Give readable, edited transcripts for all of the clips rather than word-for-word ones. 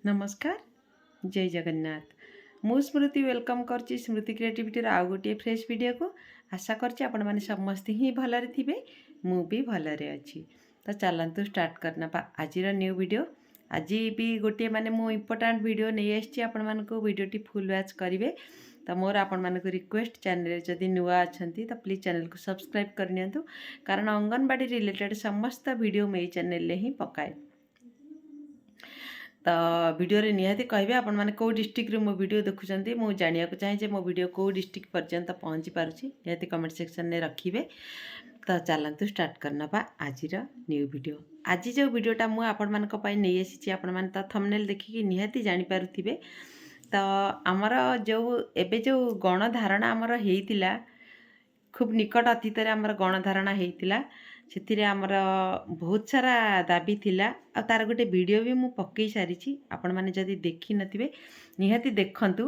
नमस्कार जय जगन्नाथ मु स्मृति वेलकम करची स्मृति क्रिएटिविटी आउ गोटे फ्रेश वीडियो को आशा करची आपण माने समस्त ही भलरे थिबे मु भी भलरे अछि। तो चलंतु स्टार्ट करना आज न्यू वीडियो। आज भी गोटे माने मु इम्पोर्टेंट वीडियो नहीं आछि आपण मान को वीडियोटी फुल वॉच करिवे। तो मोर आपण मान को रिक्वेस्ट चैनल जदि नुआ अछंती तो प्लीज चैनल को सब्सक्राइब करनियंतु कारण अंगनवाड़ी रिलेटेड समस्त वीडियो मे चैनल ही पकाए। तो वीडियो रे निहाती कहबे आपण माने को डिस्ट्रिक्ट रे मो वीडियो देखुचंती मु जानिया को चाहे जे मो वीडियो को डिस्ट्रिक्ट पर्यंत पहुंची पारुची निहाती कमेंट सेक्शन ने रखिबे। तो चलंतु स्टार्ट करना बा आज न्यू वीडियो। आज जो वीडियोटा मु आपण मान को पई नै आसी आपण मान तो थंबनेल देखि निहाती जानि पारुथिबे। तो हमर जो एबे जो गणधारणा हमर हेइतिला खूब निकट अतीत आमर गणधारणा हेइतिला से आमर बहुत सारा दाबी थिला आ तार गोटे वीडियो भी मु पकई सारी आपण माने जदि देखि नथिबे निहाती देखंतु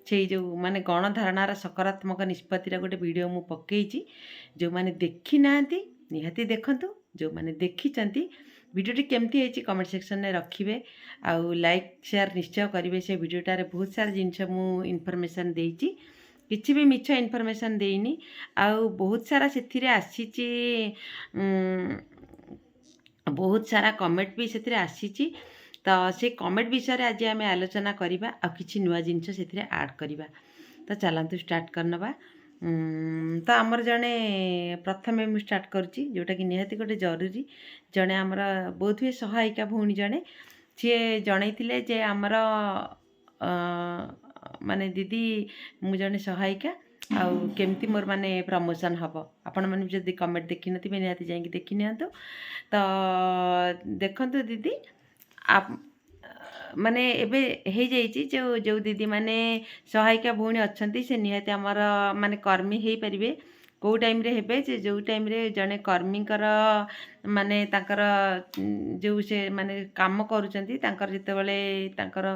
से जो माने गणधारणार सकारात्मक निष्पत्तिर गोटे वीडियो मु पकईची जो माने देखि नांती निहाती देखंतु जो माने देखिचंती वीडियोटी केमती हेची कमेंट सेक्शन में रखिबे आ लाइक शेयर निश्चय करिवे। से वीडियोटारे बहुत सारा जिनस मु इनफॉरमेशन देइची किसी भी मिछ इनफॉरमेशन देनी आउ बहुत सारा से आसीची बहुत सारा कमेंट भी से आसीची। तो से कमेंट विषय आज आम आलोचना करवा आ किसी नुआ जिनस से ऐड करवा। तो चलतु स्टार्ट करनवा। तो आमर जड़े प्रथम मुझे स्टार्ट करुच्ची जोटा कि निहाती गोटे जरूरी जड़े आमर बहुत हुए सहायिका भौणी जड़े सी जनईले जे आमर माने दीदी मु जने सहायिका आउ केमती मोर माने प्रमोशन हम आपण मैंने जब कमेंट देखी नथिबे निहाती जाइए देखी नियंतु। तो देखंतु दीदी आप माने एबे हे जाइए जो जो दीदी माने सहायिका भौणी अच्छी से निहाती आमर माने कर्मी हो पारे कौ टाइम रे हेबे जे जो टाइम रे जने कर्मी माने ताकर जो से माने काम करूचंती ताकर जितेबाला ताकर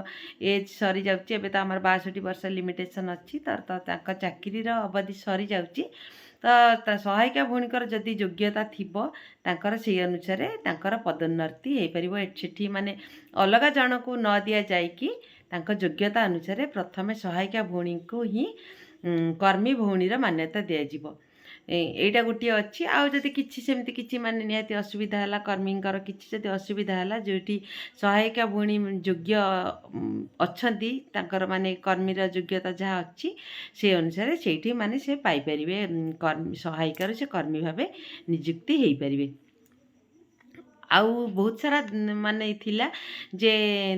एज सरी जाउची एबे तो आमर 62 वर्ष लिमिटेशन अच्छी तो ताकर चाकरी अवधि सरी जाउची। तो सहायिका भौणीकर जदि योग्यता थिबो ताकर से अनुसार ताकर पदोन्नति हो पारिबो। सेठी माने अलग जन को न दिया जाय कि तांकर योग्यता अनुसार प्रथमे सहायिका भौणी को ही कर्मी भौणीर मान्यता दिया जिवो। एटा गोटे अच्छी आउ जदि किछि सेमती किछि माने निहाती असुविधा है कर्मींकर किछि जदि असुविधा है जोटी सहायिका भौणी योग्य अच्छी तांकर माने कर्मीर योग्यता जहाँ अच्छी से अनुसार से माने से पाई परिबे कर्मी सहायिकार से कर्मी भावे नियुक्ति हो पारिबे। आउ बहुत सारा माने थिला जे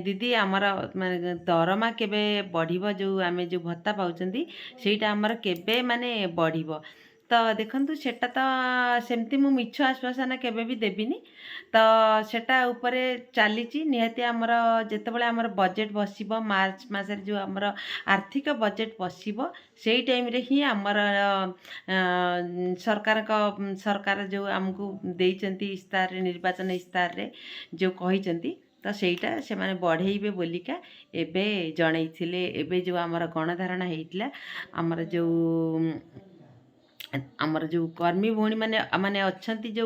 दीदी आमर माने दरमा केबे बढ़िबो जो आमे जो भत्ता पाउचंदी सेटा आमर केबे माने बढ़िबो। तो देखंतु सेटा तो सेमती मु मिछ आश्वासन केबे भी देबिनी। तो सेटा ऊपरे चलीची निहाती आमर जेतेबेले आमर बजेट बसिबो मार्च मासरे जो आमर आर्थिक बजेट बसिबो सेई टाइम रे ही आमर सरकार जो आमको देइचंती इस्तार निर्वाचन इस्तार रे जो कहिचंती तो सेटा से माने बढ़ेइबे बोलिका एबे जनईथिले। एबे जो आमर गणधारणा हेइतिला आमर जो आमर जो कर्मी भौणी माने माने अच्छंती जो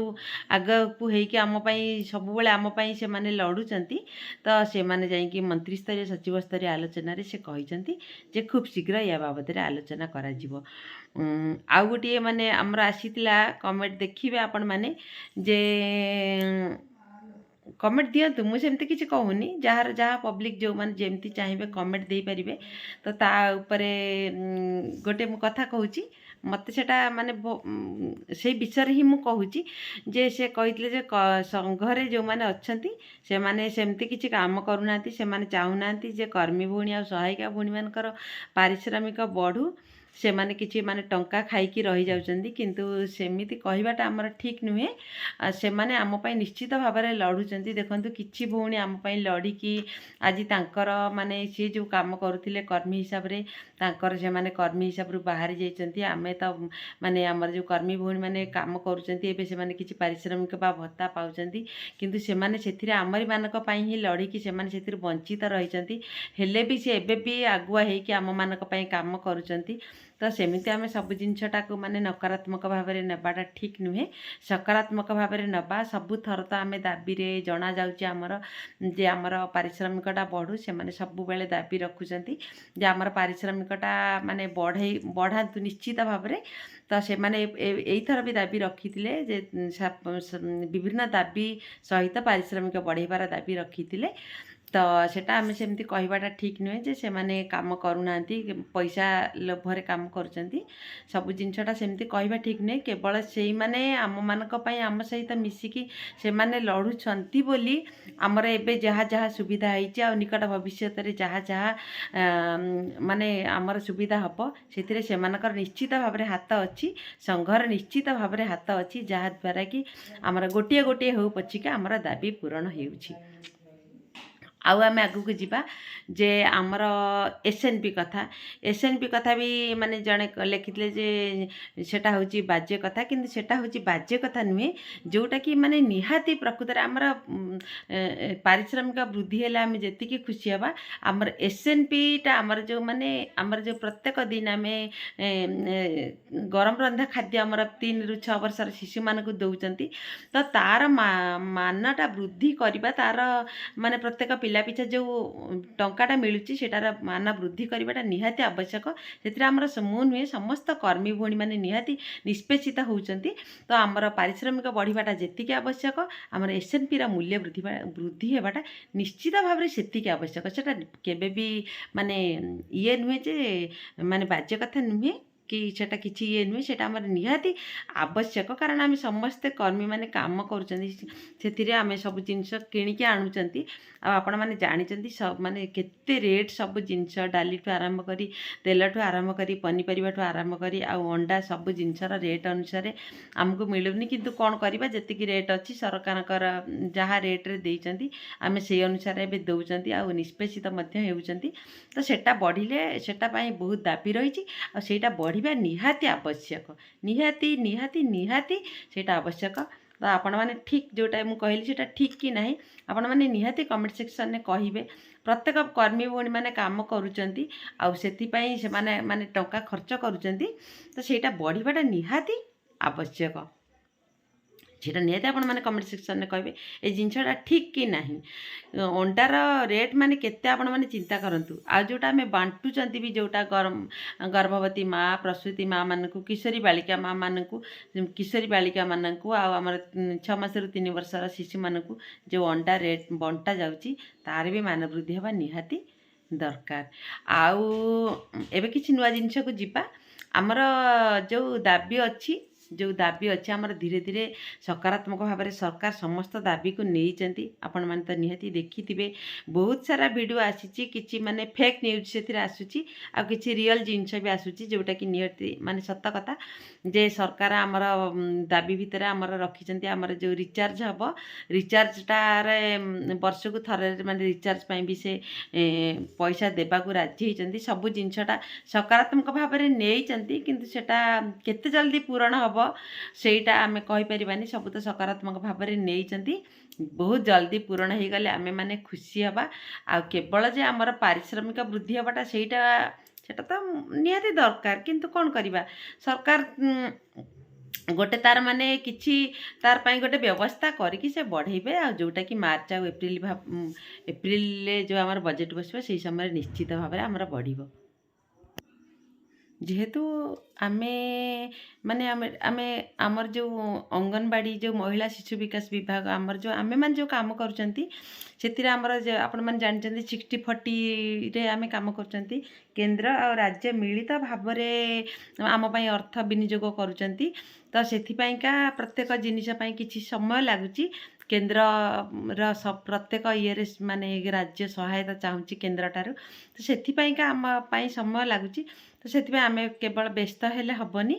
आग को हेकि आम पई सब बेले आम पई से माने लड़ुचंती। तो से माने जाई कि मंत्री स्तरीय सचिव स्तरीय आलोचना रे से कहिचंती जे खूब शीघ्र या बाबद रे आलोचना करा जिवो। आउ गोटे माने आमर आसीतिला कमेंट देखिबे आपण माने जे कमेंट दियंतु मु सेमती किछि कहूनी जार जहाँ पब्लिक जो माने जेमती चाहिए कमेंट दे पारिबे। तो ता ऊपरे गोटे मु कथा कहूची मत सेटा माने से विषय ही मु कहूची जे से कहितले जे संघरे जो माने अच्छंती से माने सेमती किछि काम करूनांती से माने चाहुनांती जे कर्मी भौणी आ सहायिका भौणी मानकर पारिश्रमिक बढ़ू से माने किछि माने टंका खाइकी रही जाउचंदी किंतु सेमिति कहबाटा हमर ठीक नुहे। से माने आम पई निश्चित भाव में लड़ुचंती देखंतु किछि भौणी आम पई लड़ी कि आज तांकर माने से जो काम करुथिले कर्मी हिसाब रे तांकर से माने कर्मी हिसाब रू बाहर जाइचंती आमे तो माने हमर जो कर्मी भौणी माने काम करुचंती एबे से माने किछि पारिश्रमिक बा भत्ता पाउचंती किंतु से माने सेथिरे आमरी मानक पई ही लड़ी कि से माने सेथिरे वंचित रहिचंती हेले भी से एबे भी आगुआ हे कि आम मानक पई काम करुचंती। ତ ସେମିତି ଆମେ ସବୁ ଜିନିଷଟାକୁ ମାନେ ନକାରାତ୍ମକ ଭାବରେ ନେବାଟା ଠିକ୍ ନୁହେଁ। ସକାରାତ୍ମକ ଭାବରେ ନେବା। ସବୁଥର ତ ଆମେ ଦାବିରେ ଜଣାଯାଉଛି ଆମର ଯେ ଆମର ପାରିଶ୍ରମିକଟା ବଢ଼ୁ, ସେମାନେ ସବୁବେଳେ ଦାବି ରଖୁଛନ୍ତି ଯେ ଆମର ପାରିଶ୍ରମିକଟା ମାନେ ବଢ଼ାନ୍ତୁ ନିଶ୍ଚିତ ଭାବରେ। ତ ସେମାନେ ଏଇଥର ବି ଦାବି ରଖିଥିଲେ ଯେ ବିଭିନ୍ନ ଦାବି ସହିତ ପାରିଶ୍ରମିକ ବଢ଼େଇବାର ଦାବି ରଖିଥିଲେ। ତ ସେଟା ଆମେ ସେମିତି କହିବାଟା ଠିକ୍ ନୁହେଁ ଯେ ସେମାନେ କାମ କରୁନାହାନ୍ତି, ପଇସା ଲୋଭରେ କାମ କରୁଛନ୍ତି। ସବୁ ଜିନିଷଟା ସେମିତି କହିବା ଠିକ୍ ନୁହେଁ। କେବଳ ସେଇମାନେ ଆମମାନଙ୍କ ପାଇଁ ଆମ ସହିତ ମିଶିକି ସେମାନେ ଲଢ଼ୁଛନ୍ତି ବୋଲି ଆମର ଏବେ ଯାହା ଯାହା ସୁବିଧା ହେଇଛି ଆଉ ନିକଟ ଭବିଷ୍ୟତରେ ଯାହା ଯାହା ମାନେ ଆମର ସୁବିଧା ହେବ ସେଥିରେ ସେମାନଙ୍କର ନିଶ୍ଚିତ ଭାବରେ ହାତ ଅଛି। ସଂଘର ନିଶ୍ଚିତ ଭାବରେ ହାତ ଅଛି, ଯାହାଦ୍ୱାରା କି ଆମର ଗୋଟିଏ ଗୋଟିଏ ହେଉ ପଛିକା ଆମର ଦାବି ପୂରଣ ହେଉଛି। ଆଉ ଆମେ ଆଗକୁ ଯିବା ଯେ ଆମର SNP କଥା। SNP କଥା ବି ମାନେ ଜଣେ ଲେଖିଥିଲେ ଯେ ସେଟା ହେଉଛି ବାଜ୍ୟ କଥା, କିନ୍ତୁ ସେଟା ହେଉଛି ବାଜ୍ୟ କଥା ନୁହେଁ। ଯେଉଁଟାକି ମାନେ ନିହାତି ପ୍ରକୃତରେ ଆମର ପାରିଶ୍ରମିକ ବୃଦ୍ଧି ହେଲେ ଆମେ ଯେତିକି ଖୁସି ହେବା, ଆମର SNPଟା ଆମର ଯେଉଁ ପ୍ରତ୍ୟେକ ଦିନ ଆମେ ଗରମ ରନ୍ଧା ଖାଦ୍ୟ ଆମର 3 ରୁ 6 ବର୍ଷର ଶିଶୁମାନଙ୍କୁ ଦେଉଛନ୍ତି, ତ ତା'ର ମାନଟା ବୃଦ୍ଧି କରିବା, ତା'ର ମାନେ ପ୍ରତ୍ୟେକ ପିଲା ପିଛା ଯେଉଁ ଟଙ୍କାଟା ମିଳୁଛି ସେଟାର ମାନ ବୃଦ୍ଧି କରିବାଟା ନିହାତି ଆବଶ୍ୟକ। ସେଥିରେ ଆମର ମୁଁ ନୁହେଁ, ସମସ୍ତ କର୍ମୀ ଭଉଣୀମାନେ ନିହାତି ନିଷ୍ପେଷିତ ହେଉଛନ୍ତି। ତ ଆମର ପାରିଶ୍ରମିକ ବଢ଼ିବାଟା ଯେତିକି ଆବଶ୍ୟକ, ଆମର SNPର ମୂଲ୍ୟ ବୃଦ୍ଧି ହେବାଟା ନିଶ୍ଚିତ ଭାବରେ ସେତିକି ଆବଶ୍ୟକ। ସେଟା କେବେ ବି ମାନେ ଇଏ ନୁହେଁ ଯେ ମାନେ ବାଜ୍ୟ କଥା ନୁହେଁ କି ସେଟା କିଛି ଇଏ ନୁହେଁ, ସେଟା ଆମର ନିହାତି ଆବଶ୍ୟକ। କାରଣ ଆମେ ସମସ୍ତେ କର୍ମୀମାନେ କାମ କରୁଛନ୍ତି, ସେଥିରେ ଆମେ ସବୁ ଜିନିଷ କିଣିକି ଆଣୁଛନ୍ତି। ଆଉ ଆପଣମାନେ ଜାଣିଛନ୍ତି ମାନେ କେତେ ରେଟ୍ ସବୁ ଜିନିଷ, ଡାଲିଠୁ ଆରମ୍ଭ କରି ତେଲଠୁ ଆରମ୍ଭ କରି ପନିପରିବାଠୁ ଆରମ୍ଭ କରି ଆଉ ଅଣ୍ଡା, ସବୁ ଜିନିଷର ରେଟ୍ ଅନୁସାରେ ଆମକୁ ମିଳୁନି। କିନ୍ତୁ କ'ଣ କରିବା, ଯେତିକି ରେଟ୍ ଅଛି ସରକାରଙ୍କର ଯାହା ରେଟ୍ରେ ଦେଇଛନ୍ତି ଆମେ ସେଇ ଅନୁସାରେ ଏବେ ଦେଉଛନ୍ତି ଆଉ ନିଷ୍ପେଷିତ ମଧ୍ୟ ହେଉଛନ୍ତି। ତ ସେଟା ବଢ଼ିଲେ ସେଟା ପାଇଁ ବହୁତ ଦାବି ରହିଛି ଆଉ ସେଇଟା ବଢ଼ିବା ନିହାତି ଆବଶ୍ୟକ। ନିହାତି ସେଇଟା ଆବଶ୍ୟକ। ତ ଆପଣମାନେ ଠିକ୍ ଯେଉଁଟା ମୁଁ କହିଲି ସେଇଟା ଠିକ୍ କି ନାହିଁ ଆପଣମାନେ ନିହାତି କମେଣ୍ଟ ସେକ୍ସନରେ କହିବେ। ପ୍ରତ୍ୟେକ କର୍ମୀ ଭଉଣୀମାନେ କାମ କରୁଛନ୍ତି ଆଉ ସେଥିପାଇଁ ସେମାନେ ମାନେ ଟଙ୍କା ଖର୍ଚ୍ଚ କରୁଛନ୍ତି, ତ ସେଇଟା ବଢ଼ିବାଟା ନିହାତି ଆବଶ୍ୟକ। ସେଇଟା ନିହାତି ଆପଣମାନେ କମେଣ୍ଟ ସେକ୍ସନରେ କହିବେ ଏ ଜିନିଷଟା ଠିକ୍ କି ନାହିଁ। ଅଣ୍ଡାର ରେଟ୍ ମାନେ କେତେ ଆପଣମାନେ ଚିନ୍ତା କରନ୍ତୁ। ଆଉ ଯେଉଁଟା ଆମେ ବାଣ୍ଟୁଛନ୍ତି ବି, ଯେଉଁଟା ଗର୍ଭବତୀ ମା, ପ୍ରସୂତି ମା'ମାନଙ୍କୁ, କିଶୋରୀ ବାଳିକାମାନଙ୍କୁ ଆଉ ଆମର 6 ମାସରୁ 3 ବର୍ଷର ଶିଶୁମାନଙ୍କୁ ଯେଉଁ ଅଣ୍ଡା ରେଟ୍ ବଣ୍ଟା ଯାଉଛି ତାର ବି ମାନ ବୃଦ୍ଧି ହେବା ନିହାତି ଦରକାର। ଆଉ ଏବେ କିଛି ନୂଆ ଜିନିଷକୁ ଯିବା। ଆମର ଯେଉଁ ଦାବି ଅଛି ଆମର ଧୀରେ ଧୀରେ ସକାରାତ୍ମକ ଭାବରେ ସରକାର ସମସ୍ତ ଦାବିକୁ ନେଇଛନ୍ତି। ଆପଣମାନେ ତ ନିହାତି ଦେଖିଥିବେ, ବହୁତ ସାରା ଭିଡ଼ିଓ ଆସିଛି, କିଛି ମାନେ ଫେକ୍ ନ୍ୟୁଜ୍ ସେଥିରେ ଆସୁଛି ଆଉ କିଛି ରିଅଲ୍ ଜିନିଷ ବି ଆସୁଛି, ଯେଉଁଟାକି ନିହାତି ମାନେ ସତ କଥା ଯେ ସରକାର ଆମର ଦାବି ଭିତରେ ଆମର ରଖିଛନ୍ତି ଆମର ଯେଉଁ ରିଚାର୍ଜ ହେବ, ରିଚାର୍ଜଟାରେ ବର୍ଷକୁ ଥରେ ମାନେ ରିଚାର୍ଜ ପାଇଁ ବି ସେ ପଇସା ଦେବାକୁ ରାଜି ହେଇଛନ୍ତି। ସବୁ ଜିନିଷଟା ସକାରାତ୍ମକ ଭାବରେ ନେଇଛନ୍ତି, କିନ୍ତୁ ସେଟା କେତେ ଜଲ୍ଦି ପୂରଣ ହେବ ସେଇଟା ଆମେ କହିପାରିବାନି। ସବୁ ତ ସକାରାତ୍ମକ ଭାବରେ ନେଇଛନ୍ତି, ବହୁତ ଜଲ୍ଦି ପୂରଣ ହେଇଗଲେ ଆମେମାନେ ଖୁସି ହେବା। ଆଉ କେବଳ ଯେ ଆମର ପାରିଶ୍ରମିକ ବୃଦ୍ଧି ହେବାଟା ସେଇଟା ତ ନିହାତି ଦରକାର, କିନ୍ତୁ କ'ଣ କରିବା, ସରକାର ଗୋଟେ ତାର ମାନେ କିଛି ତାର ପାଇଁ ଗୋଟେ ବ୍ୟବସ୍ଥା କରିକି ସେ ବଢ଼େଇବେ। ଆଉ ଯେଉଁଟାକି ମାର୍ଚ୍ଚ ଆଉ ଏପ୍ରିଲରେ ଯେଉଁ ଆମର ବଜେଟ୍ ବସିବ ସେଇ ସମୟରେ ନିଶ୍ଚିତ ଭାବରେ ଆମର ବଢ଼ିବ। ଯେହେତୁ ଆମେ ଆମର ଯେଉଁ ଅଙ୍ଗନବାଡ଼ି, ଯେଉଁ ମହିଳା ଶିଶୁ ବିକାଶ ବିଭାଗ, ଆମର ଯେଉଁ ଆମେମାନେ ଯେଉଁ କାମ କରୁଛନ୍ତି ସେଥିରେ ଆମର ଆପଣମାନେ ଜାଣିଛନ୍ତି 60-40ରେ ଆମେ କାମ କରୁଛନ୍ତି। କେନ୍ଦ୍ର ଆଉ ରାଜ୍ୟ ମିଳିତ ଭାବରେ ଆମ ପାଇଁ ଅର୍ଥ ବିନିଯୋଗ କରୁଛନ୍ତି। ତ ସେଥିପାଇଁକା ପ୍ରତ୍ୟେକ ଜିନିଷ ପାଇଁ କିଛି ସମୟ ଲାଗୁଛି। କେନ୍ଦ୍ରର ପ୍ରତ୍ୟେକ ଇଏରେ ମାନେ ରାଜ୍ୟ ସହାୟତା ଚାହୁଁଛି କେନ୍ଦ୍ରଠାରୁ, ତ ସେଥିପାଇଁକା ଆମ ପାଇଁ ସମୟ ଲାଗୁଛି। ତ ସେଥିପାଇଁ ଆମେ କେବଳ ବ୍ୟସ୍ତ ହେଲେ ହେବନି।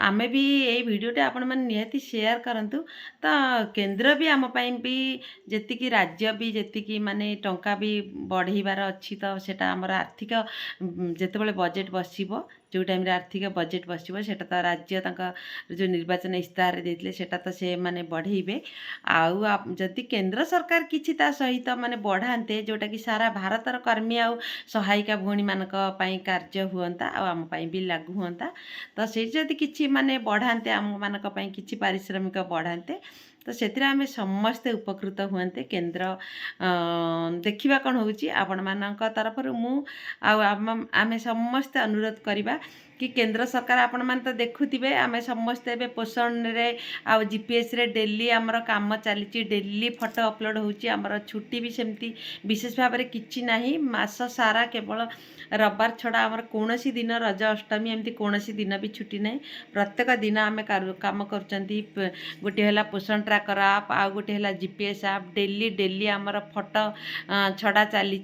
ଆମେ ବି ଏଇ ଭିଡ଼ିଓଟା ଆପଣମାନେ ନିହାତି ସେୟାର କରନ୍ତୁ। ତ କେନ୍ଦ୍ର ବି ଆମ ପାଇଁ ବି ଯେତିକି, ରାଜ୍ୟ ବି ଯେତିକି ମାନେ ଟଙ୍କା ବି ବଢ଼େଇବାର ଅଛି, ତ ସେଟା ଆମର ଆର୍ଥିକ ଯେତେବେଳେ ବଜେଟ୍ ବସିବ जो टाइम आर्थिक बजेट बसिब सेटा तो राज्य जो निर्वाचन इस्ताहार देते सेटा तो से माने बढ़ेबे जदि केंद्र सरकार किछि ता सहित माने बढ़ाते जोटा कि सारा भारतर कर्मी आ सहायिका भौणी मानक पई कार्य हुअंता आ आम पई भी लागू हुअंता तो से जदि किछि माने बढ़ाते आम मानक पई किछि पारिश्रमिक बढ़ाते तो से आम समस्ते उपकृत हुए केन्द्र देखा कौन होण तरफ आम समस्ते अनुरोध करवा कि केंद्र सरकार आपण मान तो देखुथिबे आम समस्ते पोषण रे आ जीपीएस रे डेली आमर काम चली डेली फोटो अपलोड होची आमर छुट्टी भी सेमती विशेष भाव में किछि नाही मास सारा केवल रविवार छड़ा आमर कौनसी दिन रज अष्टमी एमती कौनसी दिन भी छुट्टी नहीं प्रत्येक दिन आम काम करचंती गोटे है पोषण ट्राकर आप आ गोटे है जीपीएस आप डेली डेली आमर फोटो छड़ा चली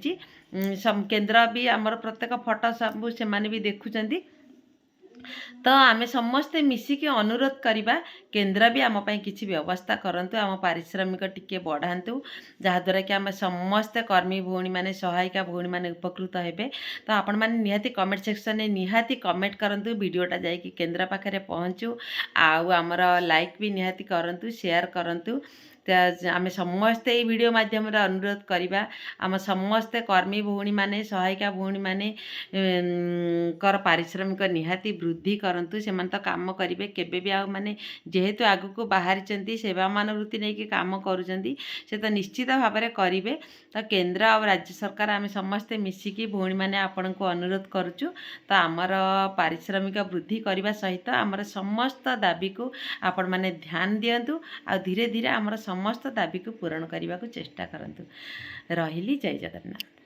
केन्द्र भी आमर प्रत्येक फोटो सब से माने भी देखुचंती तो आमे समस्ते मिसिकी अनुरोध करवा केन्द्र भी आम किसी व्यवस्था करंतु आम पारिश्रमिक टिके बढ़ातु जहाद्वारा कि आम समस्ते कर्मी भौणी माने सहायिका भौणी माने उपकृत हेबे तो आपण माने निहाती कमेंट सेक्शन में निहाती कमेंट करंतु वीडियोटा जाइए केन्द्र पाखे पहुँचू आमर लाइक भी निहाती करंतु शेयर करंतु आम समस्ते ये वीडियो माध्यम अनुरोध करवा आम समस्ते कर्मी भौणी माने सहायिका भौणी माने कर पारिश्रमिक निहाती वृद्धि करंतु से तो काम करेंगे केबे भी माने जेहेतु आगु बाहरी सेवा मनोवृत्ति नहीं कि काम करुँच से तो निश्चित भाव में करेंगे तो केन्द्र और राज्य सरकार आम समस्ते मिसिकी भौणी माने आपण को अनुरोध करुचु तो आमर पारिश्रमिक वृद्धि करने सहित आमर समस्त दाबी को आपण माने ध्यान दियंतु आ धीरे धीरे आमर समस्त दाबी को पूरण करने को चेष्टा करंतु रहिली जय जगन्नाथ।